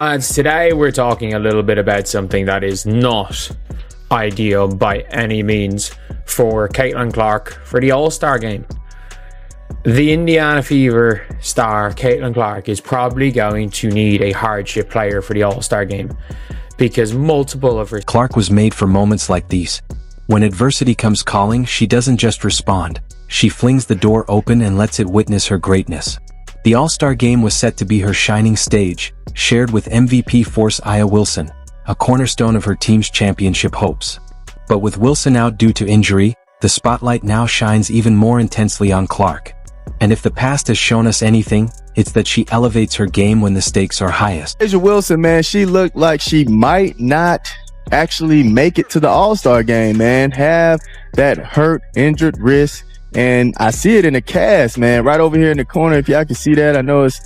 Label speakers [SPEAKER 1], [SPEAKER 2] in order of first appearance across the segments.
[SPEAKER 1] And today we're talking a little bit about something that is not ideal by any means for Caitlin Clark for the All-Star game. The Indiana Fever star Caitlin Clark is probably going to need a hardship player for the All-Star game because multiple of her...
[SPEAKER 2] Clark was made for moments like these. When adversity comes calling, she doesn't just respond. She flings the door open and lets it witness her greatness. The All-Star game was set to be her shining stage, shared with MVP force Aya Wilson, a cornerstone of her team's championship hopes. But with Wilson out due to injury, the spotlight now shines even more intensely on Clark. And if the past has shown us anything, it's that she elevates her game when the stakes are highest.
[SPEAKER 3] A'ja Wilson, man, she looked like she might not actually make it to the All-Star game, man. Have that hurt, injured wrist. And I see it in the cast, man, right over here in the corner. If y'all can see that, I know it's...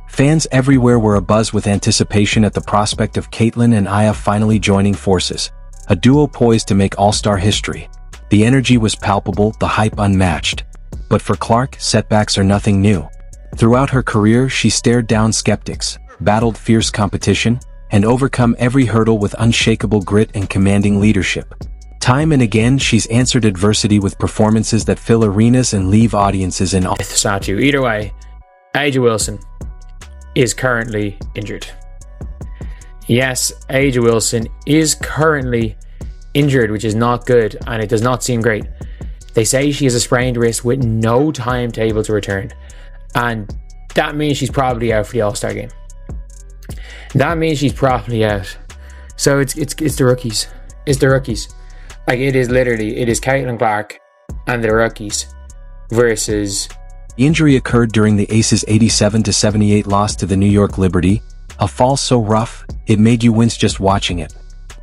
[SPEAKER 2] Fans everywhere were abuzz with anticipation at the prospect of Caitlin and Aya finally joining forces, a duo poised to make All-Star history. The energy was palpable, the hype unmatched. But for Clark, setbacks are nothing new. Throughout her career, she stared down skeptics, battled fierce competition, and overcome every hurdle with unshakable grit and commanding leadership. Time and again, she's answered adversity with performances that fill arenas and leave audiences in awe.
[SPEAKER 1] Statue. Either way, A'ja Wilson is currently injured. Yes, A'ja Wilson is currently injured, which is not good, and it does not seem great. They say she has a sprained wrist with no timetable to return, and that means she's probably out for the All-Star game. That means she's probably out. So it's the rookies. It's the rookies. Like, it is Caitlin Clark and the rookies versus...
[SPEAKER 2] The injury occurred during the Aces' 87-78 loss to the New York Liberty, a fall so rough, it made you wince just watching it.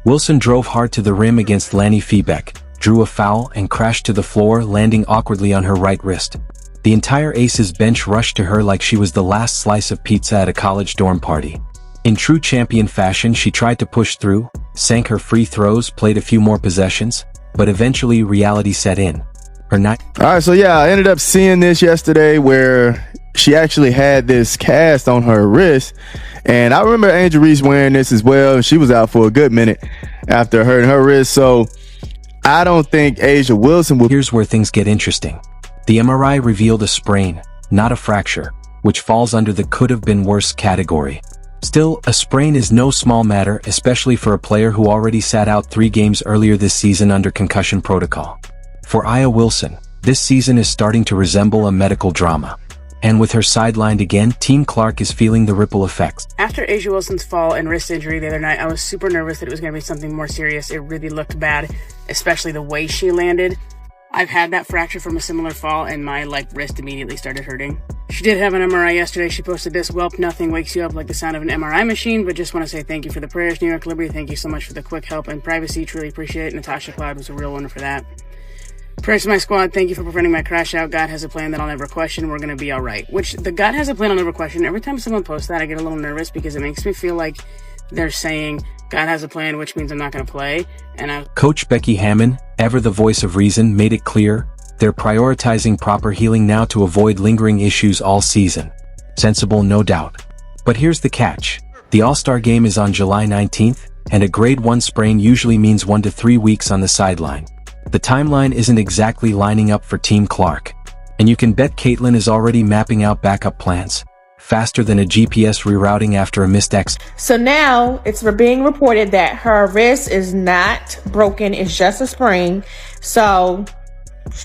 [SPEAKER 2] Wilson drove hard to the rim against Lanny Feebeck, drew a foul, and crashed to the floor, landing awkwardly on her right wrist. The entire Aces bench rushed to her like she was the last slice of pizza at a college dorm party. In true champion fashion, she tried to push through, sank her free throws, played a few more possessions, but eventually reality set in. Her night.
[SPEAKER 3] All right, so yeah, I ended up seeing this yesterday where she actually had this cast on her wrist, and I remember Angel Reese wearing this as well. She was out for a good minute after hurting her wrist, so I don't think A'ja Wilson will...
[SPEAKER 2] Here's where things get interesting. The MRI revealed a sprain, not a fracture, which falls under the could-have-been-worse category. Still, a sprain is no small matter, especially for a player who already sat out 3 games earlier this season under concussion protocol. For Aya Wilson, this season is starting to resemble a medical drama. And with her sidelined again, Team Clark is feeling the ripple effects.
[SPEAKER 4] After A'ja Wilson's fall and wrist injury the other night, I was super nervous that it was going to be something more serious. It really looked bad, especially the way she landed. I've had that fracture from a similar fall, and my wrist immediately started hurting. She did have an MRI yesterday. She posted this: "Welp, nothing wakes you up like the sound of an MRI machine, but just want to say thank you for the prayers, New York Liberty. Thank you so much for the quick help and privacy. Truly appreciate it. Natasha Cloud was a real one for that. Prayers to my squad. Thank you for preventing my crash out. God has a plan that I'll never question. We're going to be all right." Which, the God has a plan I'll never question. Every time someone posts that, I get a little nervous because it makes me feel like they're saying God has a plan, which means I'm not going to play.
[SPEAKER 2] Coach Becky Hammon, ever the voice of reason, made it clear they're prioritizing proper healing now to avoid lingering issues all season. Sensible, no doubt. But here's the catch. The All-Star game is on July 19th, and a grade 1 sprain usually means 1 to 3 weeks on the sideline. The timeline isn't exactly lining up for Team Clark. And you can bet Caitlin is already mapping out backup plans, faster than a GPS rerouting after a missed exit.
[SPEAKER 5] So now it's being reported that her wrist is not broken, it's just a sprain. So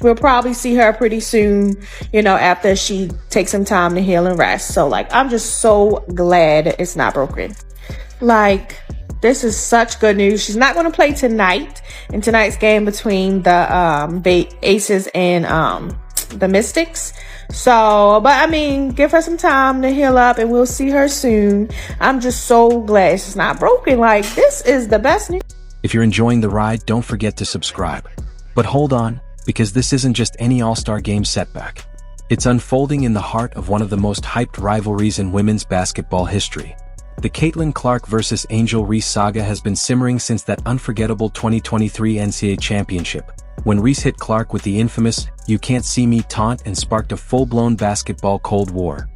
[SPEAKER 5] we'll probably see her pretty soon, after she takes some time to heal and rest. So I'm just so glad it's not broken. This is such good news. She's not going to play tonight in tonight's game between the Aces and the Mystics. So, but give her some time to heal up and we'll see her soon. I'm just so glad it's not broken. This is the best news.
[SPEAKER 2] If you're enjoying the ride, don't forget to subscribe. But hold on, because this isn't just any All-Star game setback. It's unfolding in the heart of one of the most hyped rivalries in women's basketball history. The Caitlin Clark vs. Angel Reese saga has been simmering since that unforgettable 2023 NCAA championship, when Reese hit Clark with the infamous "you can't see me" taunt and sparked a full-blown basketball Cold War.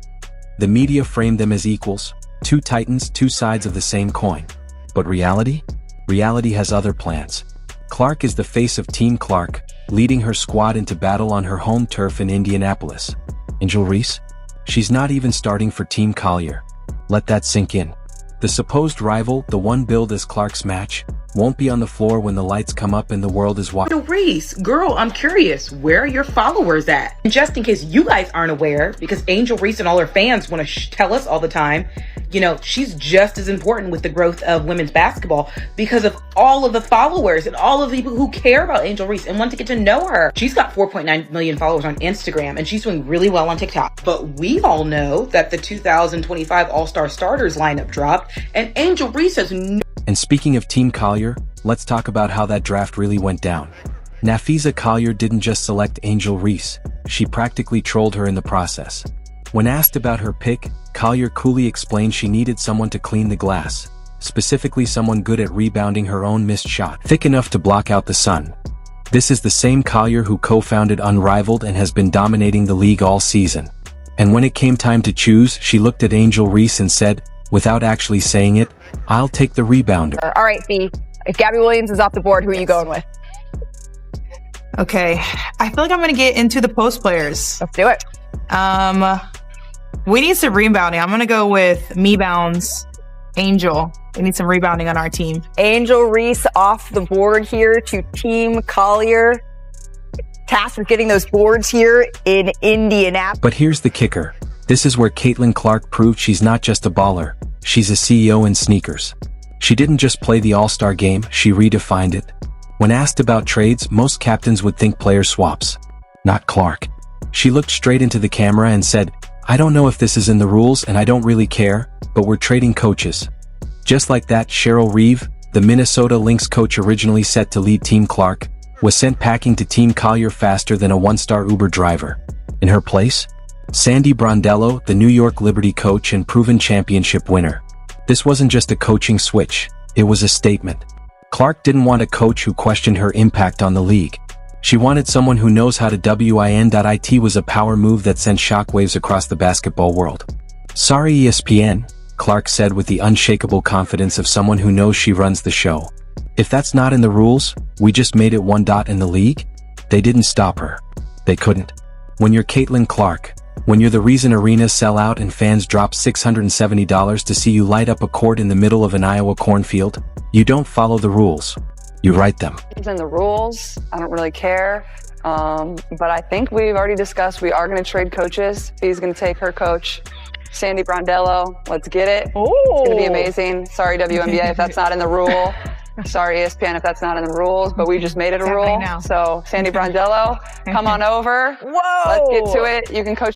[SPEAKER 2] The media framed them as equals, Two titans, two sides of the same coin. But reality? Reality has other plans. Clark is the face of Team Clark, leading her squad into battle on her home turf in Indianapolis. Angel Reese? She's not even starting for Team Collier. Let that sink in. The supposed rival, the one billed as Clark's match, won't be on the floor when the lights come up and the world is watching.
[SPEAKER 6] Angel Reese, girl, I'm curious, where are your followers at? And just in case you guys aren't aware, because Angel Reese and all her fans want to tell us all the time, you know, she's just as important with the growth of women's basketball because of all of the followers and all of the people who care about Angel Reese and want to get to know her. She's got 4.9 million followers on Instagram and she's doing really well on TikTok. But we all know that the 2025 All-Star Starters lineup dropped and Angel Reese has no.
[SPEAKER 2] And speaking of Team Collier, let's talk about how that draft really went down. Nafisa Collier didn't just select Angel Reese, she practically trolled her in the process. When asked about her pick, Collier coolly explained she needed someone to clean the glass, specifically someone good at rebounding her own missed shot, thick enough to block out the sun. This is the same Collier who co-founded Unrivaled and has been dominating the league all season. And when it came time to choose, she looked at Angel Reese and said, without actually saying it, I'll take the rebounder.
[SPEAKER 7] All right, B. If Gabby Williams is off the board, who are you going with?
[SPEAKER 8] Okay, I feel like I'm gonna get into the post players.
[SPEAKER 7] Let's do it.
[SPEAKER 8] We need some rebounding. I'm gonna go with Me Bounds, Angel. We need some rebounding on our team.
[SPEAKER 7] Angel Reese off the board here to Team Collier. Tasked with getting those boards here in Indianapolis.
[SPEAKER 2] But here's the kicker. This is where Caitlin Clark proved she's not just a baller, she's a CEO in sneakers. She didn't just play the All-Star game, she redefined it. When asked about trades, most captains would think player swaps. Not Clark. She looked straight into the camera and said, I don't know if this is in the rules and I don't really care, but we're trading coaches. Just like that, Cheryl Reeve, the Minnesota Lynx coach originally set to lead Team Clark, was sent packing to Team Collier faster than a one-star Uber driver. In her place? Sandy Brondello, the New York Liberty coach and proven championship winner. This wasn't just a coaching switch, it was a statement. Clark didn't want a coach who questioned her impact on the league. She wanted someone who knows how to win. It was a power move that sent shockwaves across the basketball world. Sorry ESPN, Clark said with the unshakable confidence of someone who knows she runs the show. If that's not in the rules, we just made it one dot in the league? They didn't stop her. They couldn't. When you're Caitlin Clark, when you're the reason arenas sell out and fans drop $670 to see you light up a court in the middle of an Iowa cornfield, you don't follow the rules. You write them.
[SPEAKER 7] It's in the rules. I don't really care. But I think we've already discussed we are going to trade coaches. He's going to take her coach, Sandy Brondello. Let's get it. It's going to be amazing. Sorry, WNBA, if that's not in the rule. Sorry, ESPN, if that's not in the rules, but we just made it a rule. So, Sandy Brondello, come on over. Whoa! Let's get to it. You can coach